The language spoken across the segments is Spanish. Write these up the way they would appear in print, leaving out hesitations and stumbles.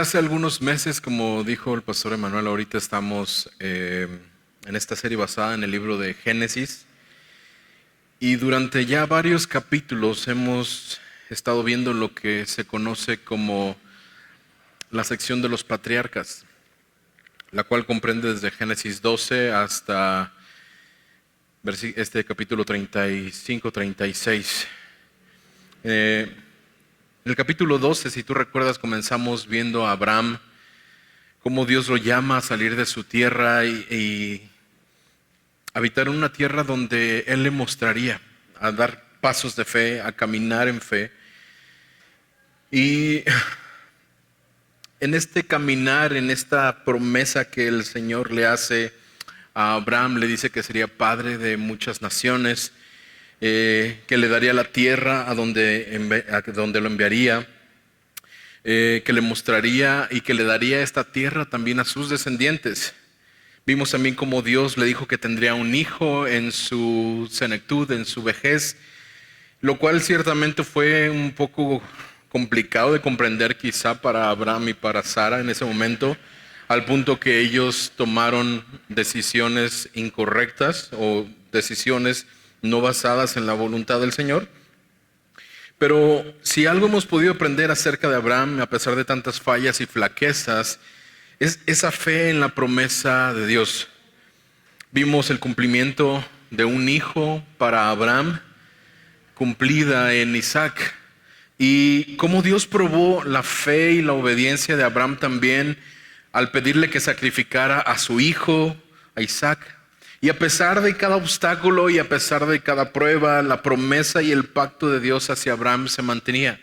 hace algunos meses, como dijo el pastor Emanuel, ahorita estamos en esta serie basada en el libro de Génesis. Y durante ya varios capítulos hemos estado viendo lo que se conoce como la sección de los patriarcas, la cual comprende desde Génesis 12 hasta este capítulo 35-36. En el capítulo 12, si tú recuerdas, comenzamos viendo a Abraham, cómo Dios lo llama a salir de su tierra y habitar en una tierra donde Él le mostraría, a dar pasos de fe, a caminar en fe. Y en este caminar, en esta promesa que el Señor le hace a Abraham, le dice que sería padre de muchas naciones, que le daría la tierra a donde lo enviaría, que le mostraría y que le daría esta tierra también a sus descendientes. Vimos también cómo Dios le dijo que tendría un hijo en su senectud, en su vejez, lo cual ciertamente fue un poco complicado de comprender quizá para Abraham y para Sara en ese momento, al punto que ellos tomaron decisiones incorrectas o decisiones no basadas en la voluntad del Señor. Pero si algo hemos podido aprender acerca de Abraham, a pesar de tantas fallas y flaquezas, es esa fe en la promesa de Dios. Vimos el cumplimiento de un hijo para Abraham, cumplida en Isaac, y cómo Dios probó la fe y la obediencia de Abraham también al pedirle que sacrificara a su hijo, a Isaac. Y a pesar de cada obstáculo y a pesar de cada prueba, la promesa y el pacto de Dios hacia Abraham se mantenía.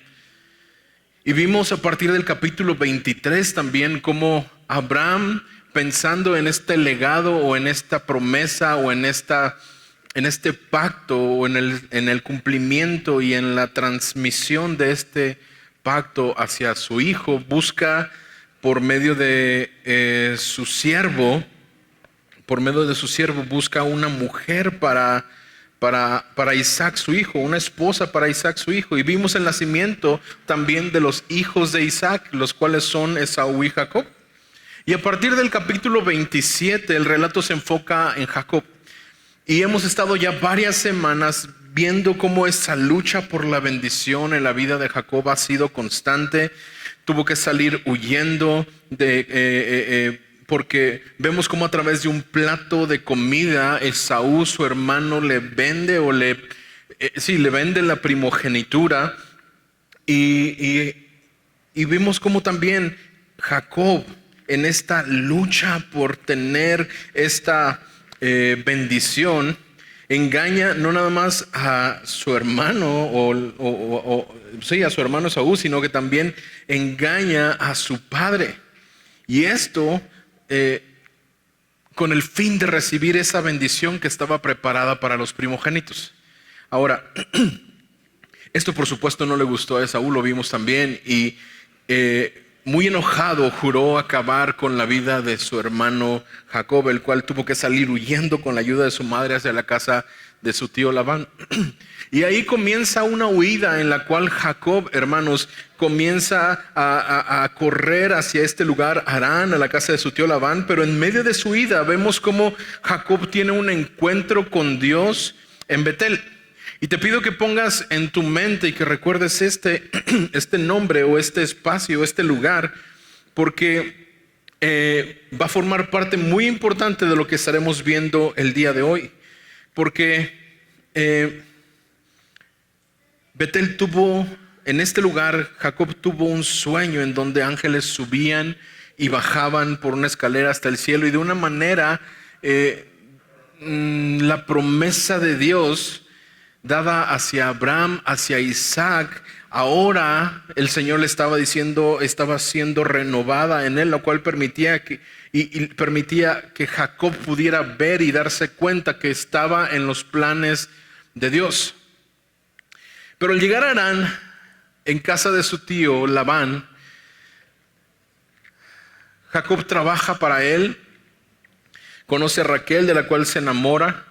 Y vimos a partir del capítulo 23 también cómo Abraham, pensando en este legado o en esta promesa o en este pacto o en el cumplimiento y en la transmisión de este pacto hacia su hijo, busca por medio de su siervo, busca una mujer para Isaac su hijo, una esposa para Isaac su hijo. Y vimos el nacimiento también de los hijos de Isaac, los cuales son Esaú y Jacob. Y a partir del capítulo 27 el relato se enfoca en Jacob. Y hemos estado ya varias semanas viendo cómo esa lucha por la bendición en la vida de Jacob ha sido constante. Tuvo que salir huyendo porque vemos cómo a través de un plato de comida Esaú, su hermano, le vende le vende la primogenitura. Y vimos cómo también Jacob, en esta lucha por tener esta bendición, engaña no nada más a su hermano a su hermano Esaú, sino que también engaña a su padre. Y esto con el fin de recibir esa bendición que estaba preparada para los primogénitos. Ahora, esto por supuesto no le gustó a Esaú, lo vimos también, y muy enojado juró acabar con la vida de su hermano Jacob, el cual tuvo que salir huyendo con la ayuda de su madre hacia la casa de su tío Labán. Y ahí comienza una huida en la cual Jacob, hermanos, comienza a correr hacia este lugar, Harán, a la casa de su tío Labán. Pero en medio de su huida vemos cómo Jacob tiene un encuentro con Dios en Betel. Y te pido que pongas en tu mente y que recuerdes este nombre o este espacio, este lugar, porque va a formar parte muy importante de lo que estaremos viendo el día de hoy. Porque Betel en este lugar, Jacob tuvo un sueño en donde ángeles subían y bajaban por una escalera hasta el cielo, y de una manera la promesa de Dios dada hacia Abraham, hacia Isaac, ahora el Señor le estaba diciendo, estaba siendo renovada en él, lo cual permitía que Jacob pudiera ver y darse cuenta que estaba en los planes de Dios. Pero al llegar a Harán, en casa de su tío Labán, Jacob trabaja para él, conoce a Raquel, de la cual se enamora,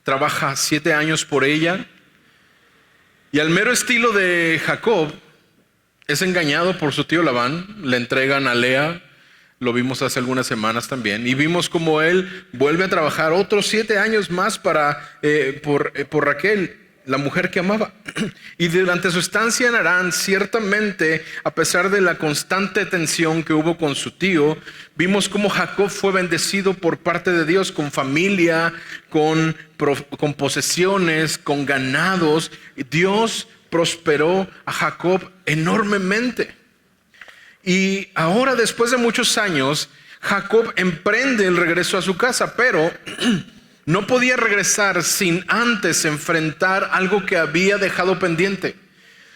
trabaja 7 años por ella, y al mero estilo de Jacob, Es engañado por su tío Labán, le entregan a Lea, lo vimos hace algunas semanas también, y vimos como él vuelve a trabajar otros 7 años más por Raquel, la mujer que amaba. Y durante su estancia en Harán, ciertamente, a pesar de la constante tensión que hubo con su tío, vimos cómo Jacob fue bendecido por parte de Dios con familia, con posesiones, con ganados. Dios prosperó a Jacob enormemente. Y ahora, después de muchos años, Jacob emprende el regreso a su casa, pero no podía regresar sin antes enfrentar algo que había dejado pendiente.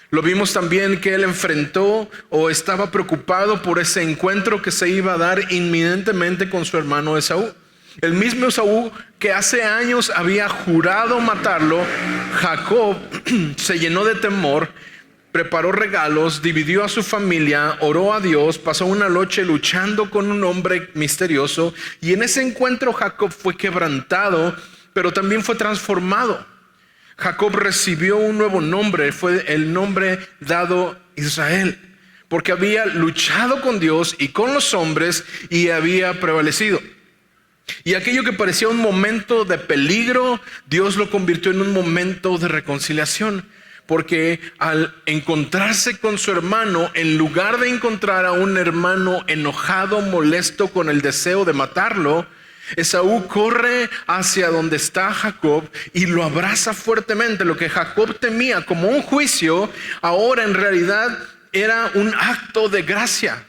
Lo vimos también que él enfrentó o estaba preocupado por ese encuentro que se iba a dar inminentemente con su hermano Esaú. El mismo Esaú que hace años había jurado matarlo. Jacob se llenó de temor, preparó regalos, dividió a su familia, oró a Dios, pasó una noche luchando con un hombre misterioso, y en ese encuentro Jacob fue quebrantado, pero también fue transformado. Jacob recibió un nuevo nombre, fue el nombre dado Israel, porque había luchado con Dios y con los hombres y había prevalecido. Y aquello que parecía un momento de peligro, Dios lo convirtió en un momento de reconciliación. Porque al encontrarse con su hermano, en lugar de encontrar a un hermano enojado, molesto, con el deseo de matarlo, Esaú corre hacia donde está Jacob y lo abraza fuertemente. Lo que Jacob temía como un juicio, ahora en realidad era un acto de gracia.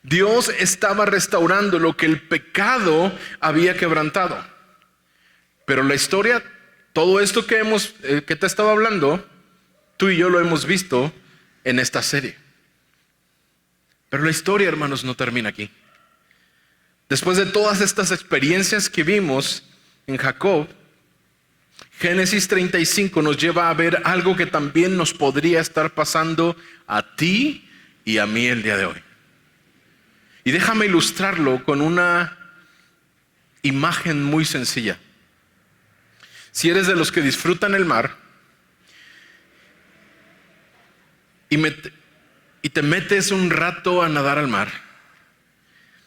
Dios estaba restaurando lo que el pecado había quebrantado. Pero la historia, todo esto que te he estado hablando, tú y yo lo hemos visto en esta serie. Pero la historia, hermanos, no termina aquí. Después de todas estas experiencias que vimos en Jacob, Génesis 35 nos lleva a ver algo que también nos podría estar pasando a ti y a mí el día de hoy. Y déjame ilustrarlo con una imagen muy sencilla. Si eres de los que disfrutan el mar y te metes un rato a nadar al mar,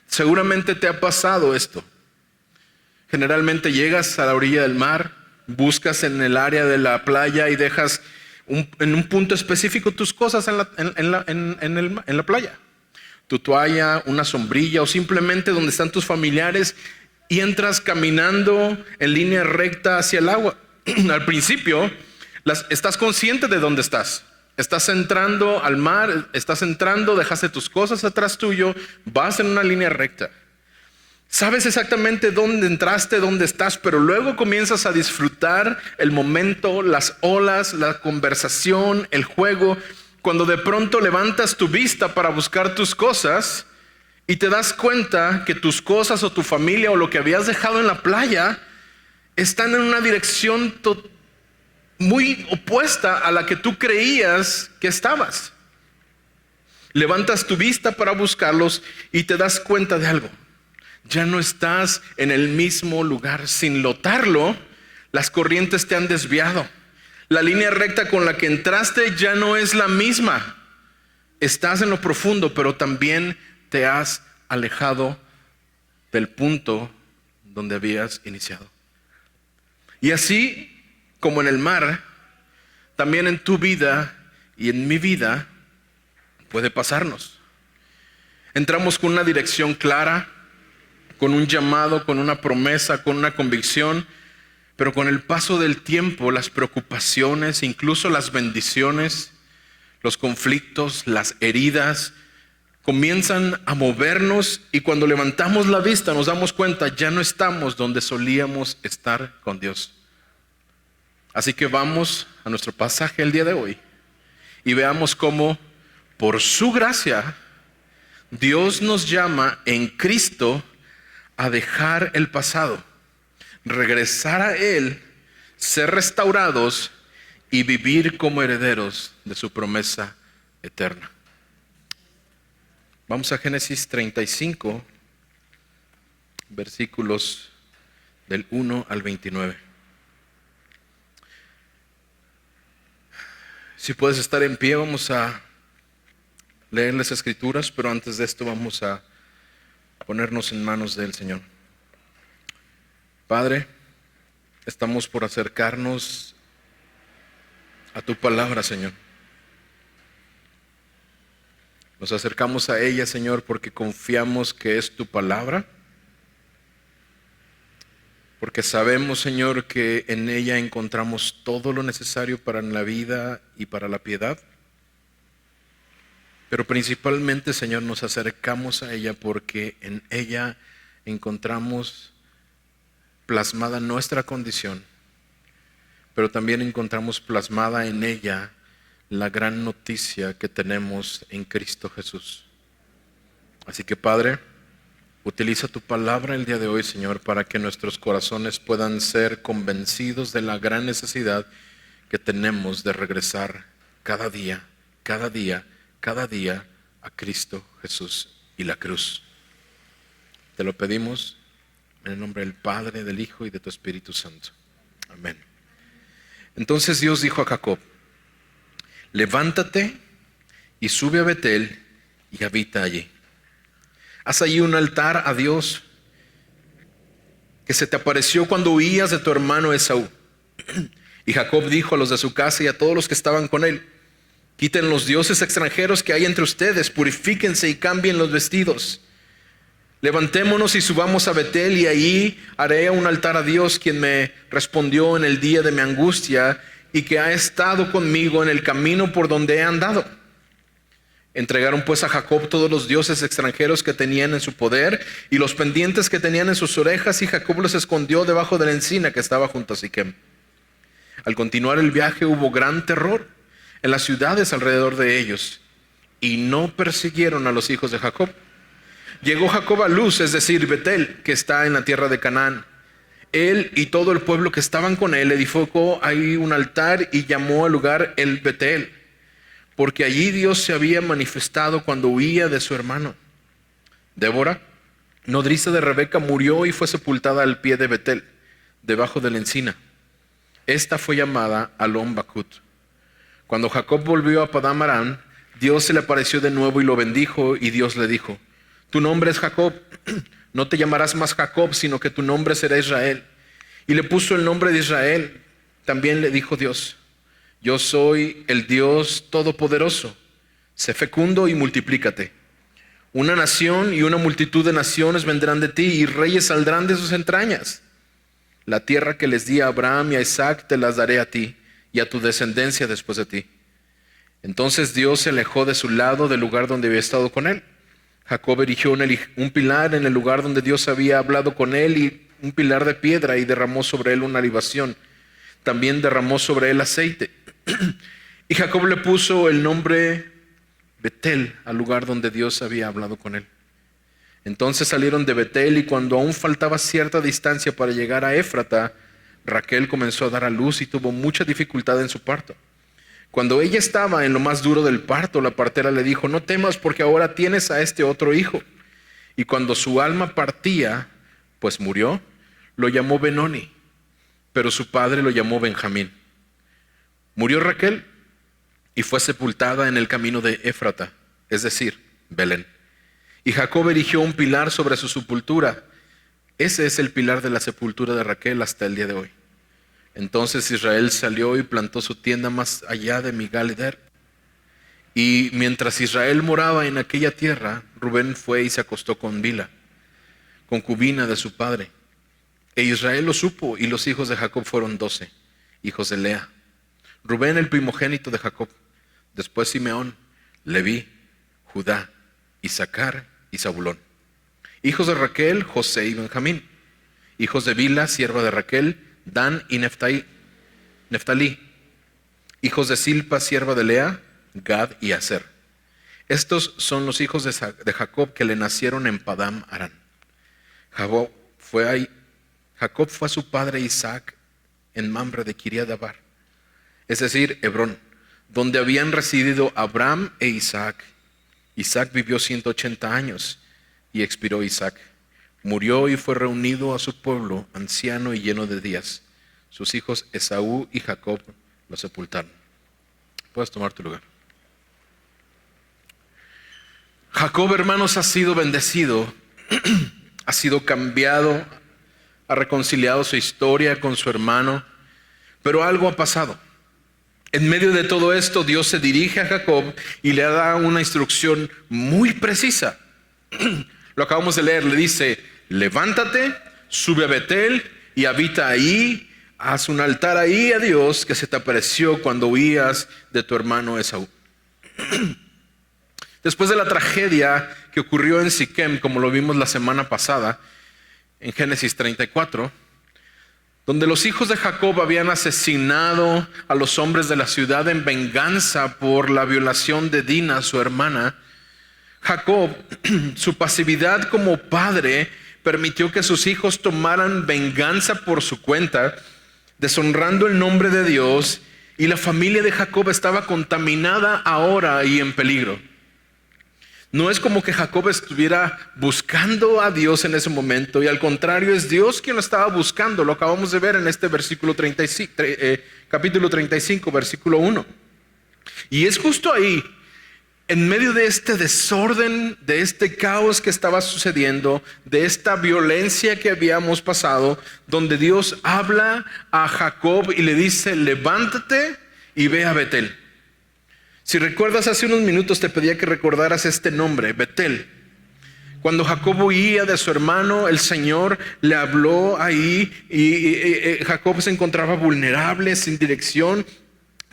seguramente te ha pasado esto. Generalmente llegas a la orilla del mar, buscas en el área de la playa y dejas en un punto específico tus cosas en la playa. Tu toalla, una sombrilla o simplemente donde están tus familiares, y entras caminando en línea recta hacia el agua. Al principio estás consciente de dónde estás. Estás entrando al mar, dejaste tus cosas atrás tuyo, vas en una línea recta. Sabes exactamente dónde entraste, dónde estás, pero luego comienzas a disfrutar el momento, las olas, la conversación, el juego. Cuando de pronto levantas tu vista para buscar tus cosas y te das cuenta que tus cosas o tu familia o lo que habías dejado en la playa están en una dirección muy opuesta a la que tú creías que estabas. Levantas tu vista para buscarlos y te das cuenta de algo. Ya no estás en el mismo lugar. Sin notarlo, las corrientes te han desviado. La línea recta con la que entraste ya no es la misma. Estás en lo profundo, pero también te has alejado del punto donde habías iniciado. Y así como en el mar, también en tu vida y en mi vida puede pasarnos. Entramos con una dirección clara, con un llamado, con una promesa, con una convicción, pero con el paso del tiempo, las preocupaciones, incluso las bendiciones, los conflictos, las heridas, comienzan a movernos, y cuando levantamos la vista nos damos cuenta, ya no estamos donde solíamos estar con Dios. Así que vamos a nuestro pasaje el día de hoy y veamos cómo por su gracia Dios nos llama en Cristo a dejar el pasado, regresar a Él, ser restaurados y vivir como herederos de su promesa eterna. Vamos a Génesis 35, versículos del 1 al 29. Si puedes estar en pie, vamos a leer las Escrituras, pero antes de esto vamos a ponernos en manos del Señor. Padre, estamos por acercarnos a tu palabra, Señor. Nos acercamos a ella, Señor, porque confiamos que es tu palabra, porque sabemos, Señor, que en ella encontramos todo lo necesario para la vida y para la piedad. Pero principalmente, Señor, nos acercamos a ella porque en ella encontramos plasmada nuestra condición, pero también encontramos plasmada en ella la gran noticia que tenemos en Cristo Jesús. Así que, Padre, utiliza tu palabra el día de hoy, Señor, para que nuestros corazones puedan ser convencidos de la gran necesidad que tenemos de regresar cada día, cada día, cada día a Cristo Jesús y la cruz. Te lo pedimos en el nombre del Padre, del Hijo y de tu Espíritu Santo. Amén. Entonces Dios dijo a Jacob: levántate y sube a Betel y habita allí. Haz allí un altar a Dios que se te apareció cuando huías de tu hermano Esaú. Y Jacob dijo a los de su casa y a todos los que estaban con él: quiten los dioses extranjeros que hay entre ustedes, purifíquense y cambien los vestidos. Levantémonos y subamos a Betel, y allí haré un altar a Dios, quien me respondió en el día de mi angustia y que ha estado conmigo en el camino por donde he andado. Entregaron pues a Jacob todos los dioses extranjeros que tenían en su poder y los pendientes que tenían en sus orejas, y Jacob los escondió debajo de la encina que estaba junto a Siquem. Al continuar el viaje hubo gran terror en las ciudades alrededor de ellos, y no persiguieron a los hijos de Jacob. Llegó Jacob a Luz, es decir, Betel, que está en la tierra de Canaán. Él y todo el pueblo que estaban con él edificó ahí un altar y llamó al lugar el Betel, porque allí Dios se había manifestado cuando huía de su hermano. Débora, nodriza de Rebeca, murió y fue sepultada al pie de Betel, debajo de la encina. Esta fue llamada Alon Bakut. Cuando Jacob volvió a Padán Aram, Dios se le apareció de nuevo y lo bendijo, y Dios le dijo: tu nombre es Jacob, no te llamarás más Jacob, sino que tu nombre será Israel. Y le puso el nombre de Israel. También le dijo Dios: yo soy el Dios Todopoderoso, sé fecundo y multiplícate. Una nación y una multitud de naciones vendrán de ti, y reyes saldrán de sus entrañas. La tierra que les di a Abraham y a Isaac te las daré a ti y a tu descendencia después de ti. Entonces Dios se alejó de su lado del lugar donde había estado con él. Jacob erigió un pilar en el lugar donde Dios había hablado con él, y un pilar de piedra, y derramó sobre él una libación. También derramó sobre él aceite. Y Jacob le puso el nombre Betel al lugar donde Dios había hablado con él. Entonces salieron de Betel, y cuando aún faltaba cierta distancia para llegar a Éfrata, Raquel comenzó a dar a luz y tuvo mucha dificultad en su parto. Cuando ella estaba en lo más duro del parto, la partera le dijo: no temas, porque ahora tienes a este otro hijo. Y cuando su alma partía, pues murió, lo llamó Benoni, pero su padre lo llamó Benjamín. Murió Raquel y fue sepultada en el camino de Éfrata, es decir, Belén. Y Jacob erigió un pilar sobre su sepultura. Ese es el pilar de la sepultura de Raquel hasta el día de hoy. Entonces Israel salió y plantó su tienda más allá de Migdal-eder. Y mientras Israel moraba en aquella tierra, Rubén fue y se acostó con Bila, concubina de su padre. E Israel lo supo, y los hijos de Jacob fueron 12, hijos de Lea. Rubén, el primogénito de Jacob, después Simeón, Leví, Judá, Isaacar y Zabulón. Hijos de Raquel, José y Benjamín. Hijos de Bila, sierva de Raquel, Dan y Neftalí. Hijos de Silpa, sierva de Lea, Gad y Aser. Estos son los hijos de Jacob que le nacieron en Padán Aram. Jacob fue a su padre Isaac en Mamre de Kiriat-Arba, es decir, Hebrón, donde habían residido Abraham e Isaac. Isaac vivió 180 años y expiró Isaac. Murió y fue reunido a su pueblo, anciano y lleno de días. Sus hijos Esaú y Jacob lo sepultaron. Puedes tomar tu lugar. Jacob, hermanos, ha sido bendecido, ha sido cambiado, ha reconciliado su historia con su hermano, pero algo ha pasado. En medio de todo esto, Dios se dirige a Jacob y le da una instrucción muy precisa. Lo acabamos de leer, le dice: levántate, sube a Betel y habita ahí, haz un altar ahí a Dios que se te apareció cuando huías de tu hermano Esaú. Después de la tragedia que ocurrió en Siquem, como lo vimos la semana pasada, en Génesis 34, donde los hijos de Jacob habían asesinado a los hombres de la ciudad en venganza por la violación de Dina, su hermana, Jacob, su pasividad como padre, permitió que sus hijos tomaran venganza por su cuenta, deshonrando el nombre de Dios, y la familia de Jacob estaba contaminada ahora y en peligro. No es como que Jacob estuviera buscando a Dios en ese momento, y al contrario, es Dios quien lo estaba buscando. Lo acabamos de ver en este versículo 35, capítulo 35, versículo 1. Y es justo ahí, en medio de este desorden, de este caos que estaba sucediendo, de esta violencia que habíamos pasado, donde Dios habla a Jacob y le dice: levántate y ve a Betel. Si recuerdas, hace unos minutos te pedía que recordaras este nombre, Betel. Cuando Jacob huía de su hermano, el Señor le habló ahí y Jacob se encontraba vulnerable, sin dirección.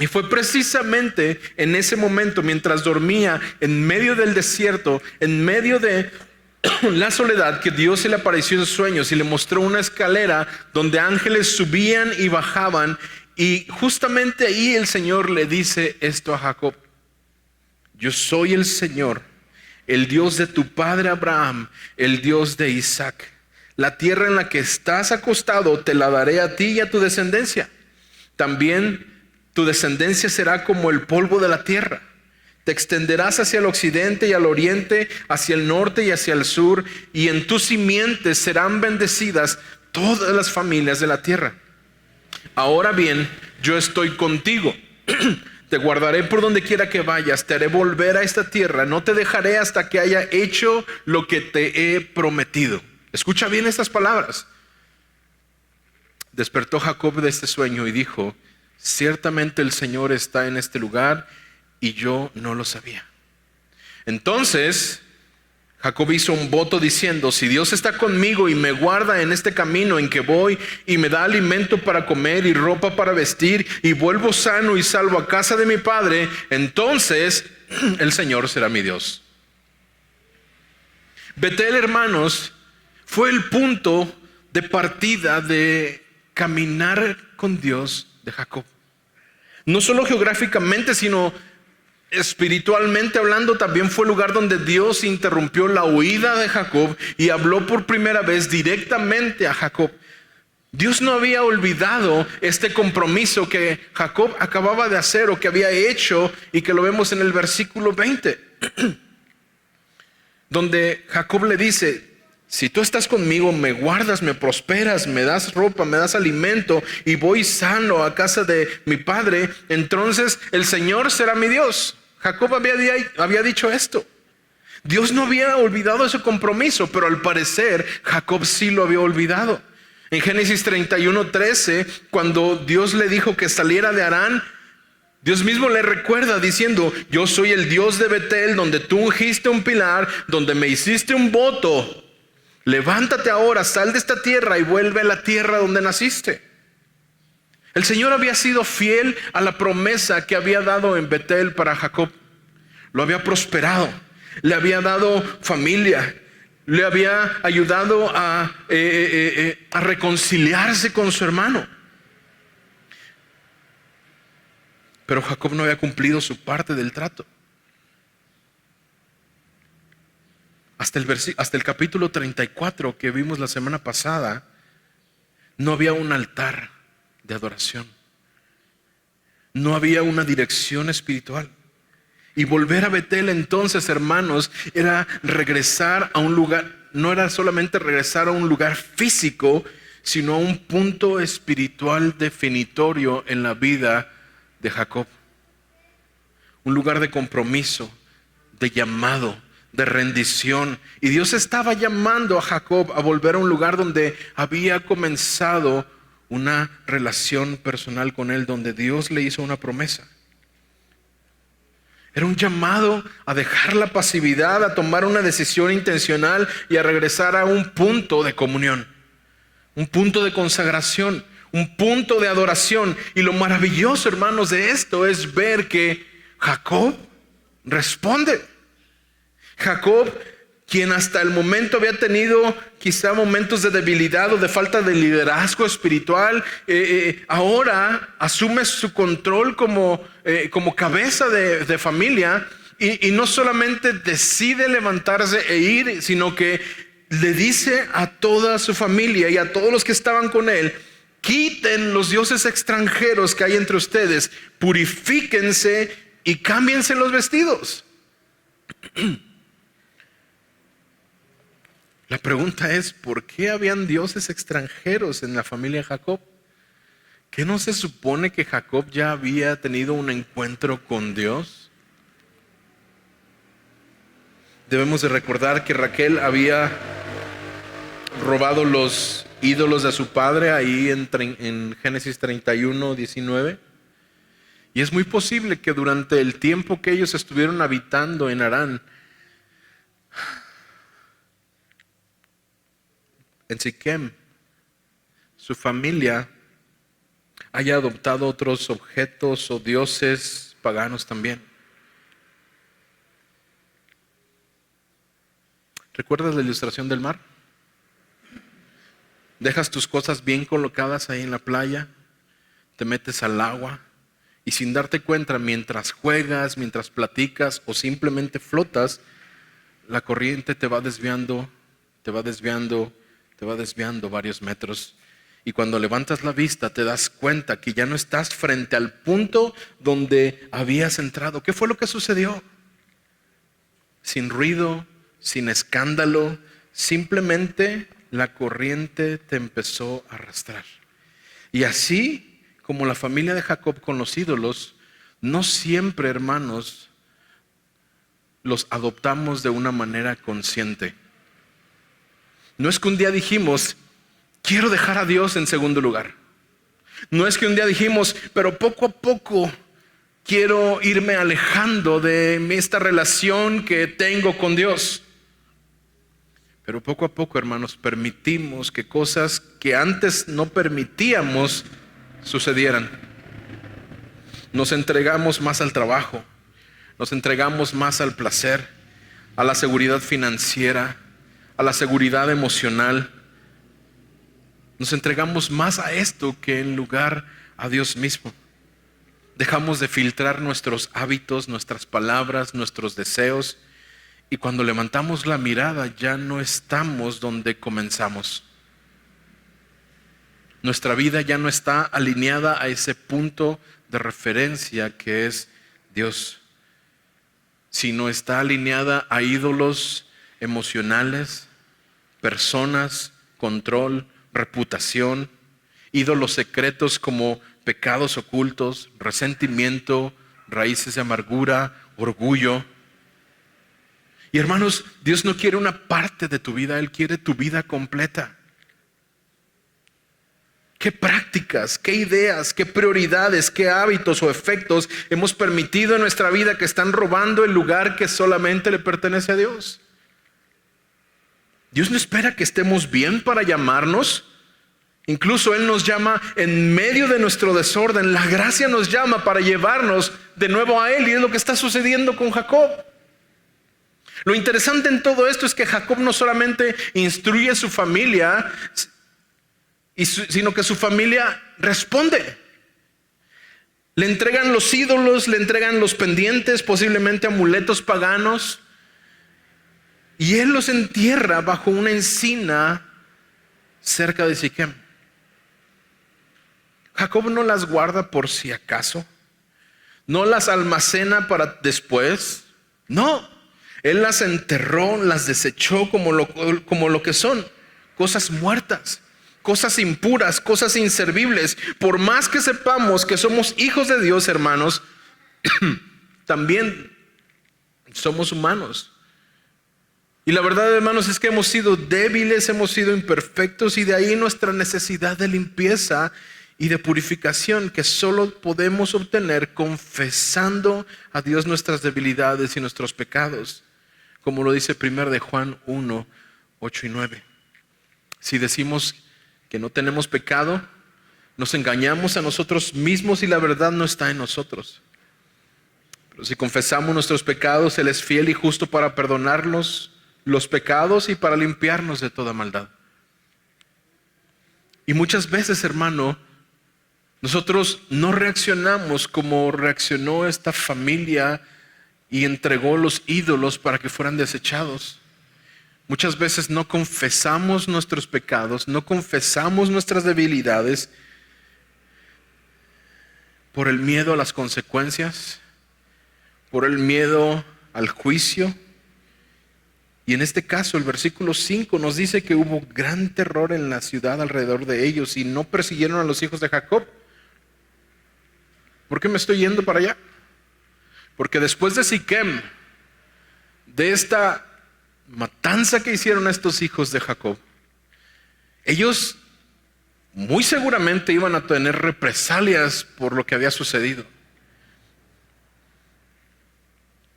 Y fue precisamente en ese momento, mientras dormía en medio del desierto, en medio de la soledad, que Dios se le apareció en sueños y le mostró una escalera donde ángeles subían y bajaban. Y justamente ahí el Señor le dice esto a Jacob: yo soy el Señor, el Dios de tu padre Abraham, el Dios de Isaac. La tierra en la que estás acostado te la daré a ti y a tu descendencia. También tu descendencia será como el polvo de la tierra. Te extenderás hacia el occidente y al oriente, hacia el norte y hacia el sur, y en tus simientes serán bendecidas todas las familias de la tierra. Ahora bien, yo estoy contigo. Te guardaré por donde quiera que vayas, te haré volver a esta tierra, no te dejaré hasta que haya hecho lo que te he prometido. Escucha bien estas palabras. Despertó Jacob de este sueño y dijo: ciertamente el Señor está en este lugar y yo no lo sabía. Entonces Jacob hizo un voto diciendo: si Dios está conmigo y me guarda en este camino en que voy, y me da alimento para comer y ropa para vestir, y vuelvo sano y salvo a casa de mi padre, entonces el Señor será mi Dios. Betel, hermanos, fue el punto de partida de caminar con Dios de Jacob. No solo geográficamente, sino espiritualmente hablando, también fue el lugar donde Dios interrumpió la huida de Jacob y habló por primera vez directamente a Jacob. Dios no había olvidado este compromiso que Jacob acababa de hacer, o que había hecho, y que lo vemos en el versículo 20, donde Jacob le dice: si tú estás conmigo, me guardas, me prosperas, me das ropa, me das alimento, y voy sano a casa de mi padre, entonces el Señor será mi Dios. Jacob había dicho esto. Dios no había olvidado ese compromiso, pero al parecer Jacob sí lo había olvidado. En Génesis 31:13, cuando Dios le dijo que saliera de Harán, Dios mismo le recuerda diciendo: yo soy el Dios de Betel, donde tú ungiste un pilar, donde me hiciste un voto. Levántate ahora, sal de esta tierra y vuelve a la tierra donde naciste. El Señor había sido fiel a la promesa que había dado en Betel para Jacob. Lo había prosperado, le había dado familia, le había ayudado a reconciliarse con su hermano. Pero Jacob no había cumplido su parte del trato. Hasta el capítulo 34 que vimos la semana pasada, no había un altar de adoración. No había una dirección espiritual. Y volver a Betel entonces, hermanos, era regresar a un lugar, no era solamente regresar a un lugar físico, sino a un punto espiritual definitorio en la vida de Jacob. Un lugar de compromiso, de llamado, de rendición. Y Dios estaba llamando a Jacob a volver a un lugar donde había comenzado una relación personal con él, donde Dios le hizo una promesa. Era un llamado a dejar la pasividad, a tomar una decisión intencional y a regresar a un punto de comunión, un punto de consagración, un punto de adoración. Y lo maravilloso, hermanos, de esto es ver que Jacob responde. Jacob, quien hasta el momento había tenido quizá momentos de debilidad o de falta de liderazgo espiritual, ahora asume su control como cabeza de familia y no solamente decide levantarse e ir, sino que le dice a toda su familia y a todos los que estaban con él: quiten los dioses extranjeros que hay entre ustedes, purifíquense y cámbiense los vestidos. La pregunta es, ¿por qué habían dioses extranjeros en la familia de Jacob? ¿Qué no se supone que Jacob ya había tenido un encuentro con Dios? Debemos de recordar que Raquel había robado los ídolos de su padre ahí en Génesis 31, 19. Y es muy posible que durante el tiempo que ellos estuvieron habitando en Harán, en Siquem, su familia haya adoptado otros objetos o dioses paganos también. ¿Recuerdas la ilustración del mar? Dejas tus cosas bien colocadas ahí en la playa, te metes al agua y sin darte cuenta, mientras juegas, mientras platicas o simplemente flotas, la corriente te va desviando varios metros, y cuando levantas la vista te das cuenta que ya no estás frente al punto donde habías entrado. ¿Qué fue lo que sucedió? Sin ruido, sin escándalo, simplemente la corriente te empezó a arrastrar. Y así como la familia de Jacob con los ídolos, no siempre, hermanos, los adoptamos de una manera consciente. No es que un día dijimos, quiero dejar a Dios en segundo lugar. No es que un día dijimos, pero poco a poco quiero irme alejando de esta relación que tengo con Dios. Pero poco a poco, hermanos, permitimos que cosas que antes no permitíamos sucedieran. Nos entregamos más al trabajo, nos entregamos más al placer, a la seguridad financiera, a la seguridad emocional. Nos entregamos más a esto que en lugar a Dios mismo. Dejamos de filtrar nuestros hábitos, nuestras palabras, nuestros deseos, y cuando levantamos la mirada ya no estamos donde comenzamos. Nuestra vida ya no está alineada a ese punto de referencia que es Dios, sino está alineada a ídolos emocionales, personas, control, reputación, ídolos secretos como pecados ocultos, resentimiento, raíces de amargura, orgullo. Y hermanos, Dios no quiere una parte de tu vida, Él quiere tu vida completa. ¿Qué prácticas, qué ideas, qué prioridades, qué hábitos o efectos hemos permitido en nuestra vida que están robando el lugar que solamente le pertenece a Dios? Dios no espera que estemos bien para llamarnos. Incluso Él nos llama en medio de nuestro desorden. La gracia nos llama para llevarnos de nuevo a Él, y es lo que está sucediendo con Jacob. Lo interesante en todo esto es que Jacob no solamente instruye a su familia, sino que su familia responde. Le entregan los ídolos, le entregan los pendientes, posiblemente amuletos paganos, y él los entierra bajo una encina cerca de Siquem. Jacob no las guarda por si acaso, no las almacena para después. No, él las enterró, las desechó como lo que son, cosas muertas, cosas impuras, cosas inservibles. Por más que sepamos que somos hijos de Dios, hermanos, también somos humanos. Y la verdad, hermanos, es que hemos sido débiles, hemos sido imperfectos, y de ahí nuestra necesidad de limpieza y de purificación que solo podemos obtener confesando a Dios nuestras debilidades y nuestros pecados, como lo dice 1 de Juan 1, 8 y 9. Si decimos que no tenemos pecado, nos engañamos a nosotros mismos y la verdad no está en nosotros. Pero si confesamos nuestros pecados, Él es fiel y justo para perdonarnos los pecados y para limpiarnos de toda maldad. Y muchas veces, hermano, nosotros no reaccionamos como reaccionó esta familia y entregó los ídolos para que fueran desechados. Muchas veces no confesamos nuestros pecados, no confesamos nuestras debilidades por el miedo a las consecuencias, por el miedo al juicio. Y en este caso el versículo 5 nos dice que hubo gran terror en la ciudad alrededor de ellos y no persiguieron a los hijos de Jacob. ¿Por qué me estoy yendo para allá? Porque después de Siquem, de esta matanza que hicieron a estos hijos de Jacob, ellos muy seguramente iban a tener represalias por lo que había sucedido.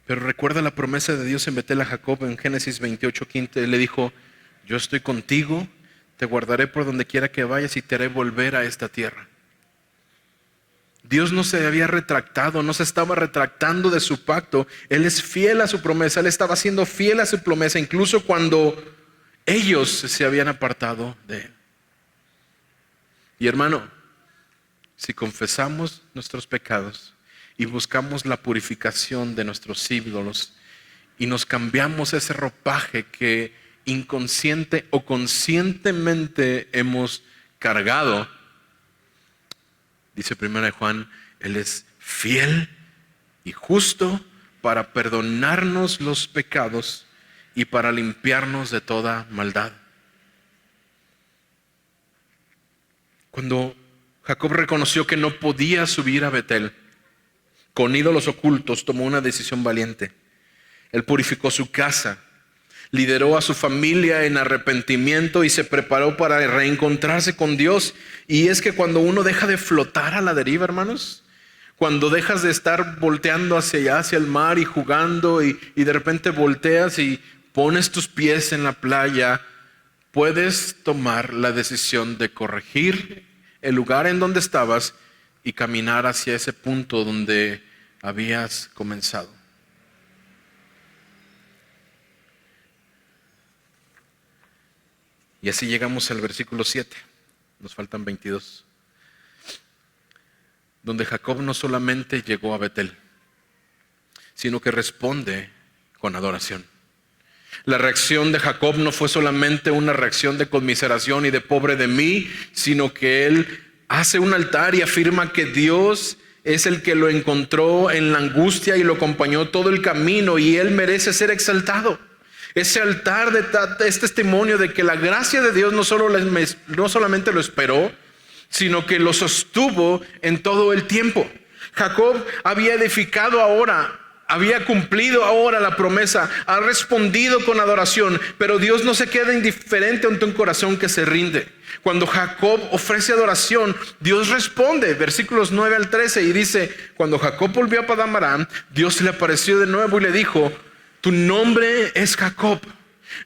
Pero recuerda la promesa de Dios en Betel a Jacob en Génesis 28:15. Él le dijo: yo estoy contigo, te guardaré por donde quiera que vayas y te haré volver a esta tierra. Dios no se había retractado, no se estaba retractando de su pacto. Él es fiel a su promesa, Él estaba siendo fiel a su promesa, incluso cuando ellos se habían apartado de Él. Y hermano, si confesamos nuestros pecados y buscamos la purificación de nuestros ídolos y nos cambiamos ese ropaje que inconsciente o conscientemente hemos cargado, dice 1 de Juan, Él es fiel y justo para perdonarnos los pecados y para limpiarnos de toda maldad. Cuando Jacob reconoció que no podía subir a Betel con ídolos ocultos, tomó una decisión valiente. Él purificó su casa, lideró a su familia en arrepentimiento y se preparó para reencontrarse con Dios. Y es que cuando uno deja de flotar a la deriva, hermanos, cuando dejas de estar volteando hacia allá, hacia el mar y jugando y de repente volteas y pones tus pies en la playa, puedes tomar la decisión de corregir el lugar en donde estabas y caminar hacia ese punto donde habías comenzado. Y así llegamos al versículo 7, nos faltan 22, donde Jacob no solamente llegó a Betel, sino que responde con adoración. La reacción de Jacob no fue solamente una reacción de conmiseración y de pobre de mí, sino que él hace un altar y afirma que Dios es el que lo encontró en la angustia y lo acompañó todo el camino y él merece ser exaltado. Ese altar es testimonio de que la gracia de Dios no solamente lo esperó, sino que lo sostuvo en todo el tiempo. Jacob había edificado ahora, había cumplido ahora la promesa, ha respondido con adoración, pero Dios no se queda indiferente ante un corazón que se rinde. Cuando Jacob ofrece adoración, Dios responde, versículos 9 al 13, y dice: cuando Jacob volvió a Padán Aram, Dios le apareció de nuevo y le dijo: tu nombre es Jacob,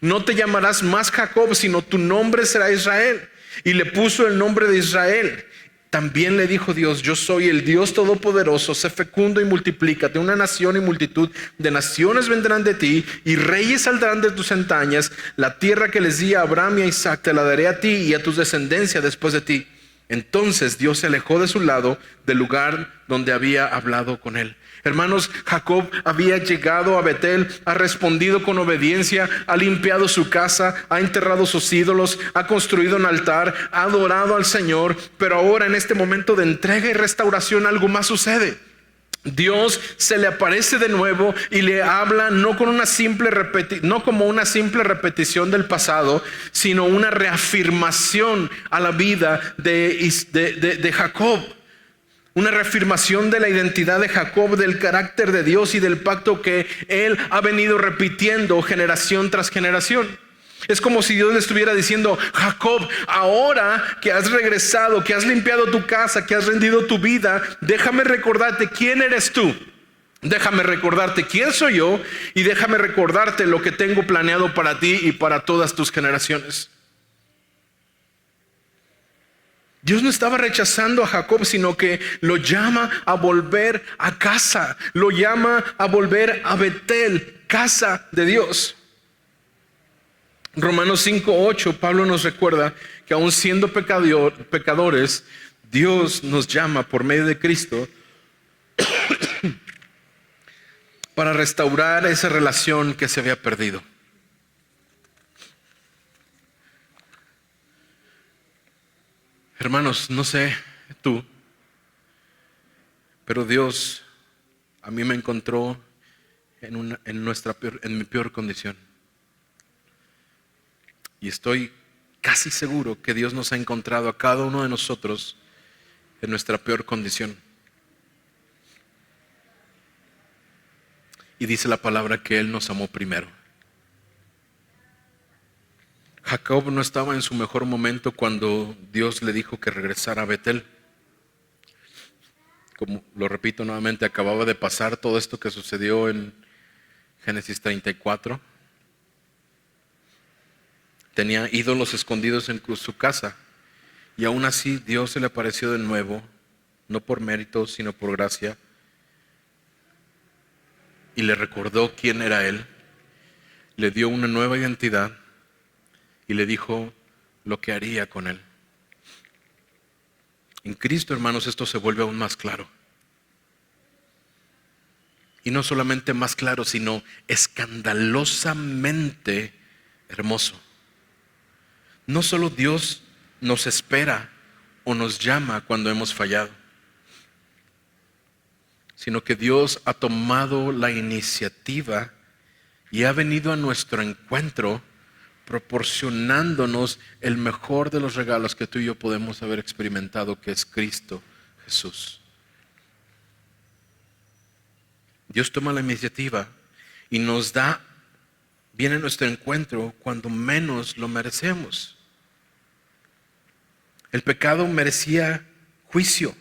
no te llamarás más Jacob, sino tu nombre será Israel. Y le puso el nombre de Israel. También le dijo Dios: yo soy el Dios todopoderoso, sé fecundo y multiplícate, una nación y multitud de naciones vendrán de ti y reyes saldrán de tus entrañas. La tierra que les di a Abraham y a Isaac te la daré a ti y a tu descendencia después de ti. Entonces Dios se alejó de su lado del lugar donde había hablado con él. Hermanos, Jacob había llegado a Betel, ha respondido con obediencia, ha limpiado su casa, ha enterrado sus ídolos, ha construido un altar, ha adorado al Señor, pero ahora en este momento de entrega y restauración algo más sucede. Dios se le aparece de nuevo y le habla no como una simple repetición del pasado, sino una reafirmación a la vida de Jacob. Una reafirmación de la identidad de Jacob, del carácter de Dios y del pacto que él ha venido repitiendo generación tras generación. Es como si Dios le estuviera diciendo: Jacob, ahora que has regresado, que has limpiado tu casa, que has rendido tu vida, déjame recordarte quién eres tú. Déjame recordarte quién soy yo y déjame recordarte lo que tengo planeado para ti y para todas tus generaciones. Dios no estaba rechazando a Jacob, sino que lo llama a volver a casa, lo llama a volver a Betel, casa de Dios. Romanos 5:8, Pablo nos recuerda que aun siendo pecadores, Dios nos llama por medio de Cristo para restaurar esa relación que se había perdido. Hermanos, no sé tú, pero Dios a mí me encontró en mi peor condición. Y estoy casi seguro que Dios nos ha encontrado a cada uno de nosotros en nuestra peor condición. Y dice la palabra que Él nos amó primero. Jacob no estaba en su mejor momento cuando Dios le dijo que regresara a Betel. Como lo repito nuevamente, acababa de pasar todo esto que sucedió en Génesis 34. Tenía ídolos escondidos en su casa. Y aún así Dios se le apareció de nuevo, no por mérito, sino por gracia. Y le recordó quién era Él. Le dio una nueva identidad. Y le dijo lo que haría con él. En Cristo, hermanos, esto se vuelve aún más claro. Y no solamente más claro, sino escandalosamente hermoso. No solo Dios nos espera o nos llama cuando hemos fallado, sino que Dios ha tomado la iniciativa y ha venido a nuestro encuentro, proporcionándonos el mejor de los regalos que tú y yo podemos haber experimentado, que es Cristo Jesús. Dios toma la iniciativa y nos viene a nuestro encuentro cuando menos lo merecemos. El pecado merecía juicio,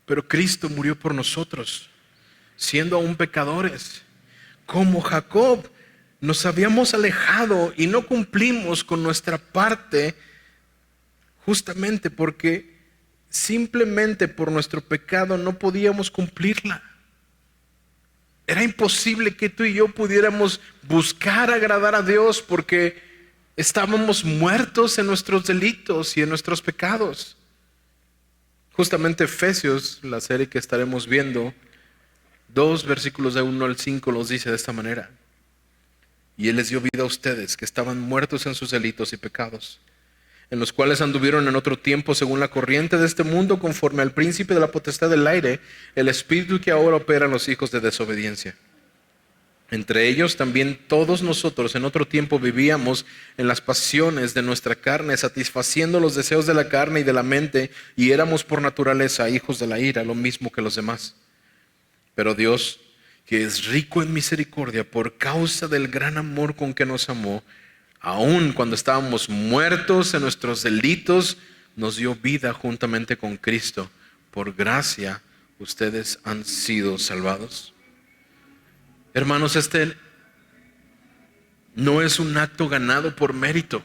pero Cristo murió por nosotros, siendo aún pecadores. Como Jacob, nos habíamos alejado y no cumplimos con nuestra parte, justamente porque simplemente por nuestro pecado no podíamos cumplirla. Era imposible que tú y yo pudiéramos buscar agradar a Dios porque estábamos muertos en nuestros delitos y en nuestros pecados. Justamente Efesios, la serie que estaremos viendo, 2 versículos de 1 al 5 los dice de esta manera. Y Él les dio vida a ustedes, que estaban muertos en sus delitos y pecados, en los cuales anduvieron en otro tiempo según la corriente de este mundo, conforme al príncipe de la potestad del aire, el espíritu que ahora opera en los hijos de desobediencia. Entre ellos también todos nosotros en otro tiempo vivíamos en las pasiones de nuestra carne, satisfaciendo los deseos de la carne y de la mente, y éramos por naturaleza hijos de la ira, lo mismo que los demás. Pero Dios, que es rico en misericordia, por causa del gran amor con que nos amó, aun cuando estábamos muertos en nuestros delitos, nos dio vida juntamente con Cristo. Por gracia, ustedes han sido salvados. Hermanos, este no es un acto ganado por mérito,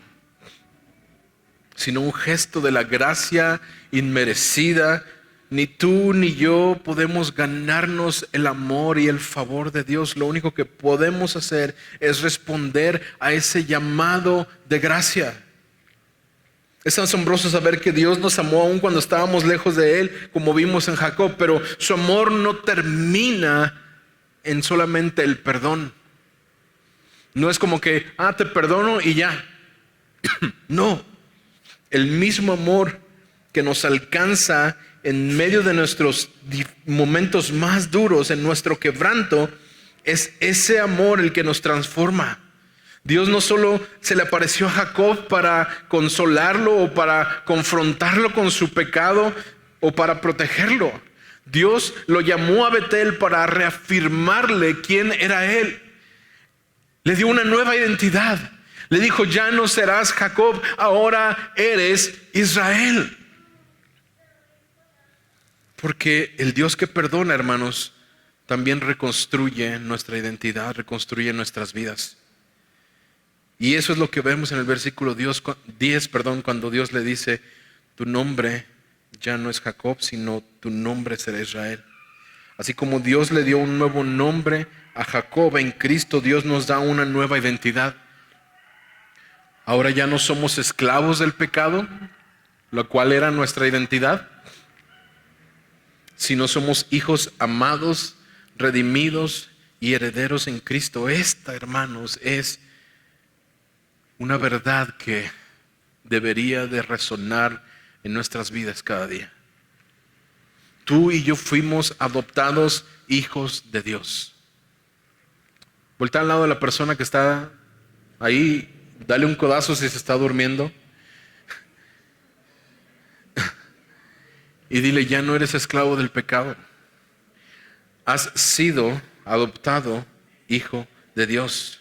sino un gesto de la gracia inmerecida. Ni tú ni yo podemos ganarnos el amor y el favor de Dios. Lo único que podemos hacer es responder a ese llamado de gracia. Es asombroso saber que Dios nos amó aún cuando estábamos lejos de Él, como vimos en Jacob, pero su amor no termina en solamente el perdón. No es como que, te perdono y ya. No, el mismo amor que nos alcanza en medio de nuestros momentos más duros, en nuestro quebranto, es ese amor el que nos transforma. Dios no solo se le apareció a Jacob para consolarlo o para confrontarlo con su pecado o para protegerlo. Dios lo llamó a Betel para reafirmarle quién era él. Le dio una nueva identidad. Le dijo, ya no serás Jacob, ahora eres Israel. Porque el Dios que perdona, hermanos, también reconstruye nuestra identidad, reconstruye nuestras vidas. Y eso es lo que vemos en el versículo 10, cuando Dios le dice, tu nombre ya no es Jacob, sino tu nombre será Israel. Así como Dios le dio un nuevo nombre a Jacob, en Cristo Dios nos da una nueva identidad. Ahora ya no somos esclavos del pecado, lo cual era nuestra identidad, sino somos hijos amados, redimidos y herederos en Cristo. Esta, hermanos, es una verdad que debería de resonar en nuestras vidas cada día. Tú y yo fuimos adoptados hijos de Dios. Voltea al lado de la persona que está ahí, dale un codazo si se está durmiendo y dile, ya no eres esclavo del pecado. Has sido adoptado hijo de Dios.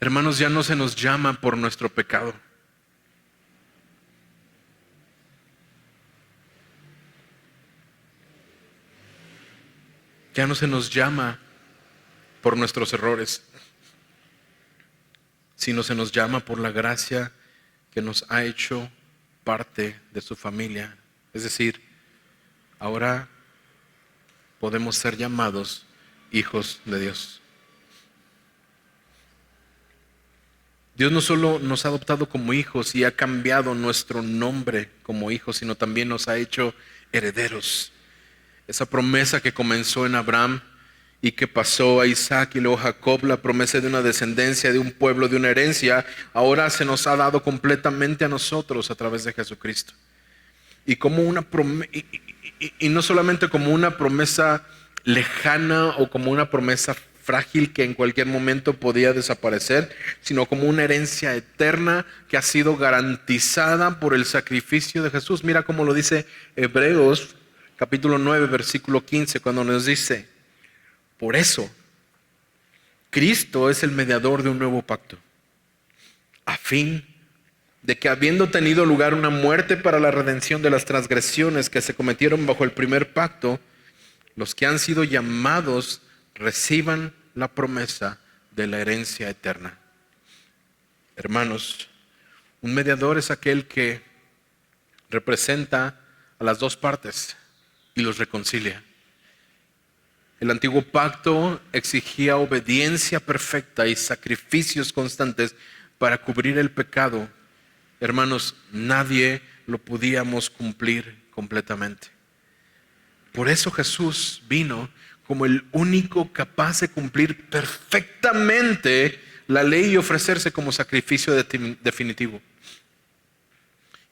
Hermanos, ya no se nos llama por nuestro pecado. Ya no se nos llama por nuestros errores, sino se nos llama por la gracia que nos ha hecho parte de su familia. Es decir, ahora podemos ser llamados hijos de Dios. Dios no solo nos ha adoptado como hijos y ha cambiado nuestro nombre como hijos, sino también nos ha hecho herederos. Esa promesa que comenzó en Abraham y que pasó a Isaac y luego a Jacob, la promesa de una descendencia, de un pueblo, de una herencia, ahora se nos ha dado completamente a nosotros a través de Jesucristo. Y como una y no solamente como una promesa lejana o como una promesa frágil que en cualquier momento podía desaparecer, sino como una herencia eterna que ha sido garantizada por el sacrificio de Jesús. Mira cómo lo dice Hebreos capítulo 9, versículo 15, cuando nos dice, por eso, Cristo es el mediador de un nuevo pacto, a fin de que habiendo tenido lugar una muerte para la redención de las transgresiones que se cometieron bajo el primer pacto, los que han sido llamados reciban la promesa de la herencia eterna. Hermanos, un mediador es aquel que representa a las dos partes y los reconcilia. El antiguo pacto exigía obediencia perfecta y sacrificios constantes para cubrir el pecado. Hermanos, nadie lo podíamos cumplir completamente. Por eso Jesús vino como el único capaz de cumplir perfectamente la ley y ofrecerse como sacrificio definitivo.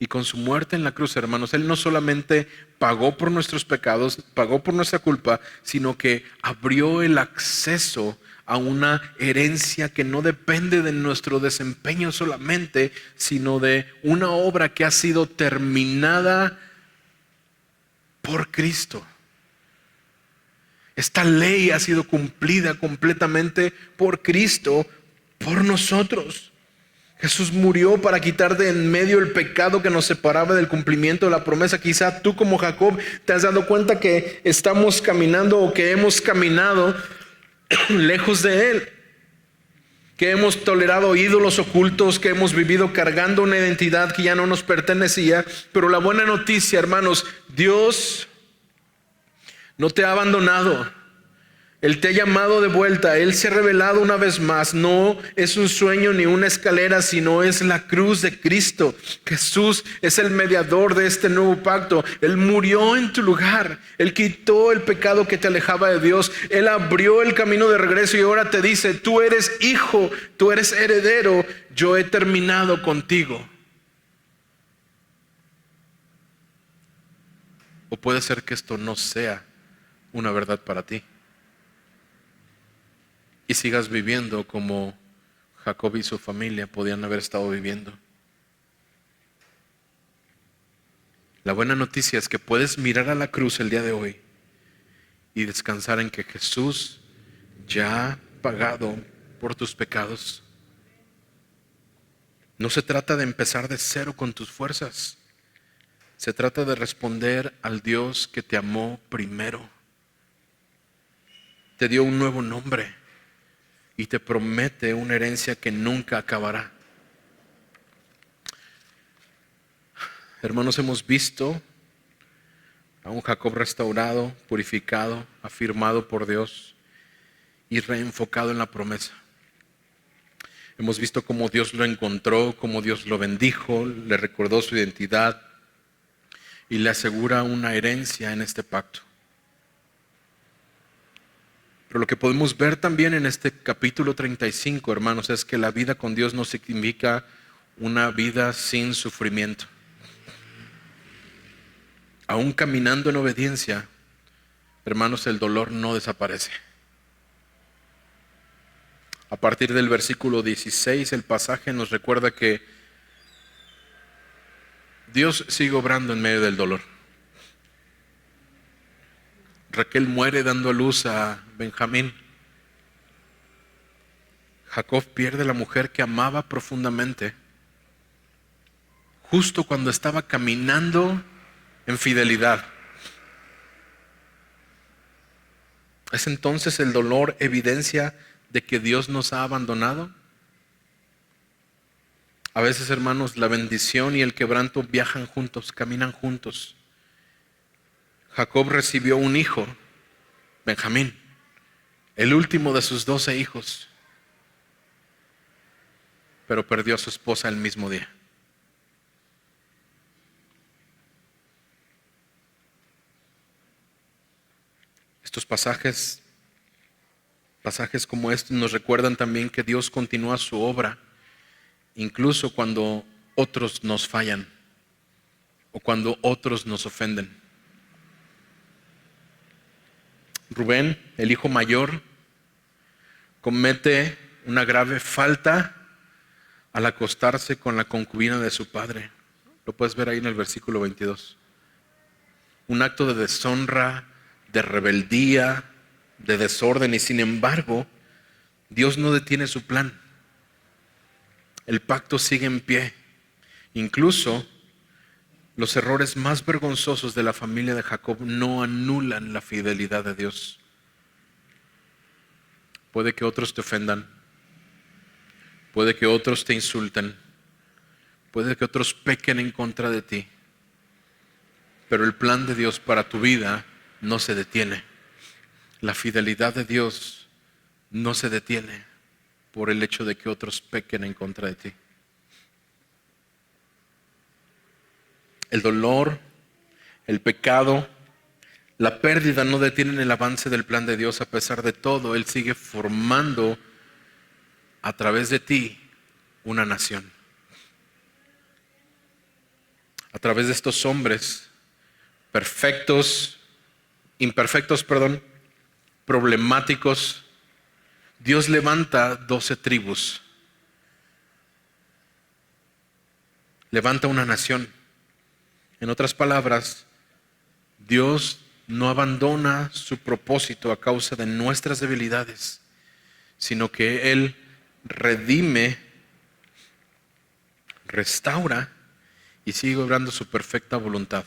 Y con su muerte en la cruz, hermanos, Él no solamente pagó por nuestros pecados, pagó por nuestra culpa, sino que abrió el acceso a una herencia que no depende de nuestro desempeño solamente, sino de una obra que ha sido terminada por Cristo. Esta ley ha sido cumplida completamente por Cristo, por nosotros. Jesús murió para quitar de en medio el pecado que nos separaba del cumplimiento de la promesa. Quizá tú como Jacob te has dado cuenta que estamos caminando o que hemos caminado lejos de Él, que hemos tolerado ídolos ocultos, que hemos vivido cargando una identidad que ya no nos pertenecía. Pero la buena noticia, hermanos, Dios no te ha abandonado. Él te ha llamado de vuelta, Él se ha revelado una vez más. No es un sueño ni una escalera, sino es la cruz de Cristo. Jesús es el mediador de este nuevo pacto. Él murió en tu lugar. Él quitó el pecado que te alejaba de Dios. Él abrió el camino de regreso y ahora te dice, tú eres hijo, tú eres heredero, yo he terminado contigo. O puede ser que esto no sea una verdad para ti y sigas viviendo como Jacob y su familia podían haber estado viviendo. La buena noticia es que puedes mirar a la cruz el día de hoy y descansar en que Jesús ya ha pagado por tus pecados. No se trata de empezar de cero con tus fuerzas. Se trata de responder al Dios que te amó primero. Te dio un nuevo nombre y te promete una herencia que nunca acabará. Hermanos, hemos visto a un Jacob restaurado, purificado, afirmado por Dios y reenfocado en la promesa. Hemos visto cómo Dios lo encontró, cómo Dios lo bendijo, le recordó su identidad y le asegura una herencia en este pacto. Pero lo que podemos ver también en este capítulo 35, hermanos, es que la vida con Dios no significa una vida sin sufrimiento. Aún caminando en obediencia, hermanos, el dolor no desaparece. A partir del versículo 16, el pasaje nos recuerda que Dios sigue obrando en medio del dolor. Raquel muere dando a luz a Benjamín. Jacob pierde la mujer que amaba profundamente, justo cuando estaba caminando en fidelidad. ¿Es entonces el dolor evidencia de que Dios nos ha abandonado? A veces, hermanos, la bendición y el quebranto viajan juntos, caminan juntos. Jacob recibió un hijo, Benjamín, el último de sus 12 hijos, pero perdió a su esposa el mismo día. Estos pasajes como estos nos recuerdan también que Dios continúa su obra, incluso cuando otros nos fallan o cuando otros nos ofenden. Rubén, el hijo mayor, comete una grave falta al acostarse con la concubina de su padre. Lo puedes ver ahí en el versículo 22. Un acto de deshonra, de rebeldía, de desorden, y sin embargo, Dios no detiene su plan. El pacto sigue en pie. Incluso los errores más vergonzosos de la familia de Jacob no anulan la fidelidad de Dios. Puede que otros te ofendan, puede que otros te insulten, puede que otros pequen en contra de ti, pero el plan de Dios para tu vida no se detiene. La fidelidad de Dios no se detiene por el hecho de que otros pequen en contra de ti. El dolor, el pecado, la pérdida no detienen el avance del plan de Dios. A pesar de todo, Él sigue formando a través de ti una nación. A través de estos hombres imperfectos, problemáticos, Dios levanta 12 tribus. Levanta una nación. En otras palabras, Dios no abandona su propósito a causa de nuestras debilidades, sino que Él redime, restaura y sigue obrando su perfecta voluntad.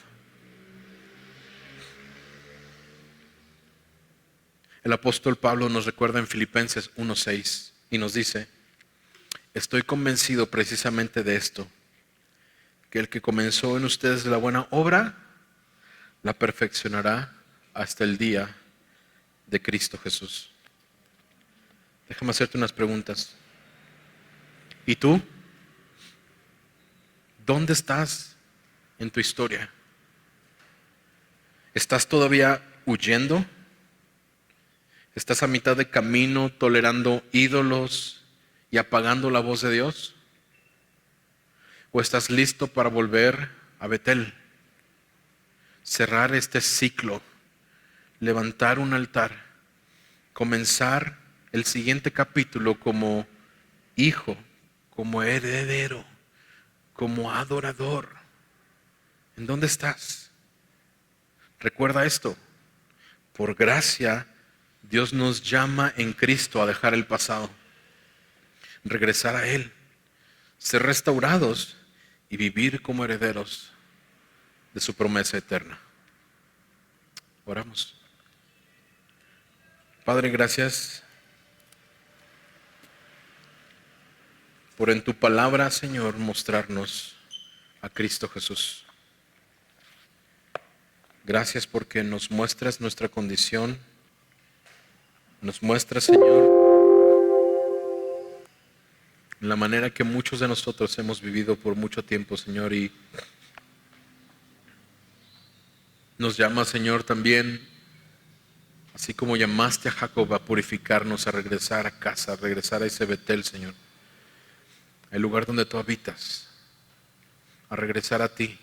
El apóstol Pablo nos recuerda en Filipenses 1:6 y nos dice: estoy convencido precisamente de esto, que el que comenzó en ustedes la buena obra, la perfeccionará hasta el día de Cristo Jesús. Déjame hacerte unas preguntas. ¿Y tú? ¿Dónde estás en tu historia? ¿Estás todavía huyendo? ¿Estás a mitad de camino tolerando ídolos y apagando la voz de Dios? ¿O estás listo para volver a Betel? Cerrar este ciclo, levantar un altar, comenzar el siguiente capítulo como hijo, como heredero, como adorador. ¿En dónde estás? Recuerda esto. Por gracia, Dios nos llama en Cristo a dejar el pasado, regresar a Él, ser restaurados y vivir como herederos de su promesa eterna. Oramos. Padre, gracias por en tu palabra, Señor, mostrarnos a Cristo Jesús. Gracias porque nos muestras nuestra condición, nos muestras, Señor, la manera que muchos de nosotros hemos vivido por mucho tiempo, Señor, y nos llama, Señor, también, así como llamaste a Jacob a purificarnos, a regresar a casa, a regresar a ese Betel, Señor, el lugar donde tú habitas, a regresar a ti.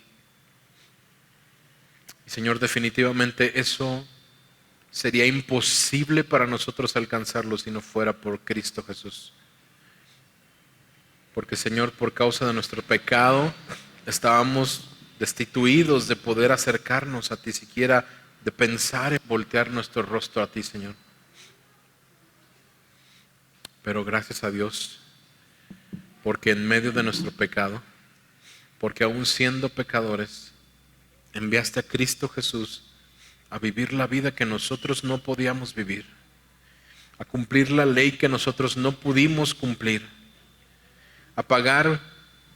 Y Señor, definitivamente eso sería imposible para nosotros alcanzarlo si no fuera por Cristo Jesús. Porque, Señor, por causa de nuestro pecado, estábamos destituidos de poder acercarnos a ti, siquiera de pensar en voltear nuestro rostro a ti, Señor. Pero gracias a Dios, porque en medio de nuestro pecado, porque aún siendo pecadores, enviaste a Cristo Jesús a vivir la vida que nosotros no podíamos vivir, a cumplir la ley que nosotros no pudimos cumplir, a pagar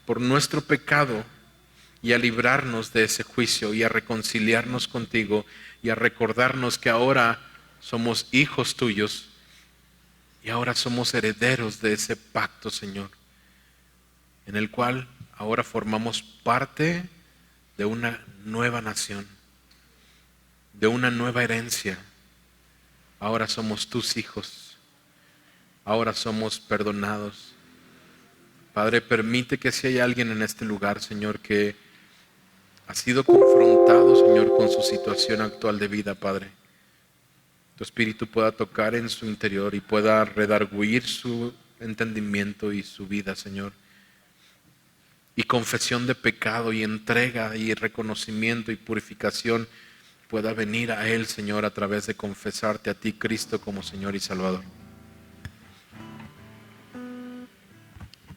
por nuestro pecado y a librarnos de ese juicio y a reconciliarnos contigo y a recordarnos que ahora somos hijos tuyos y ahora somos herederos de ese pacto, Señor, en el cual ahora formamos parte de una nueva nación, de una nueva herencia. Ahora somos tus hijos, ahora somos perdonados. Padre, permite que si hay alguien en este lugar, Señor, que ha sido confrontado, Señor, con su situación actual de vida, Padre, tu Espíritu pueda tocar en su interior y pueda redarguir su entendimiento y su vida, Señor. Y confesión de pecado y entrega y reconocimiento y purificación pueda venir a Él, Señor, a través de confesarte a ti, Cristo, como Señor y Salvador.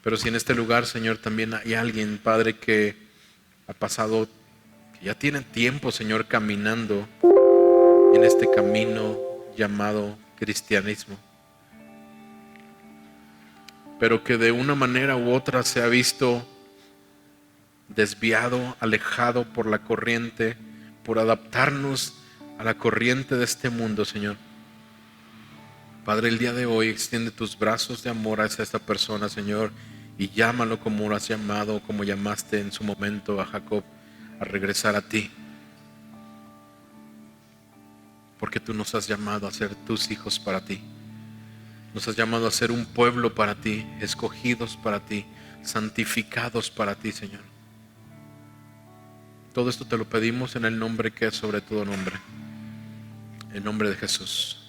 Pero si en este lugar, Señor, también hay alguien, Padre, que ha pasado, que ya tiene tiempo, Señor, caminando en este camino llamado cristianismo, pero que de una manera u otra se ha visto desviado, alejado por la corriente, por adaptarnos a la corriente de este mundo, Señor. Padre, el día de hoy extiende tus brazos de amor hacia esta persona, Señor, y llámalo como lo has llamado, como llamaste en su momento a Jacob, a regresar a ti. Porque tú nos has llamado a ser tus hijos para ti. Nos has llamado a ser un pueblo para ti, escogidos para ti, santificados para ti, Señor. Todo esto te lo pedimos en el nombre que es sobre todo nombre, el nombre de Jesús.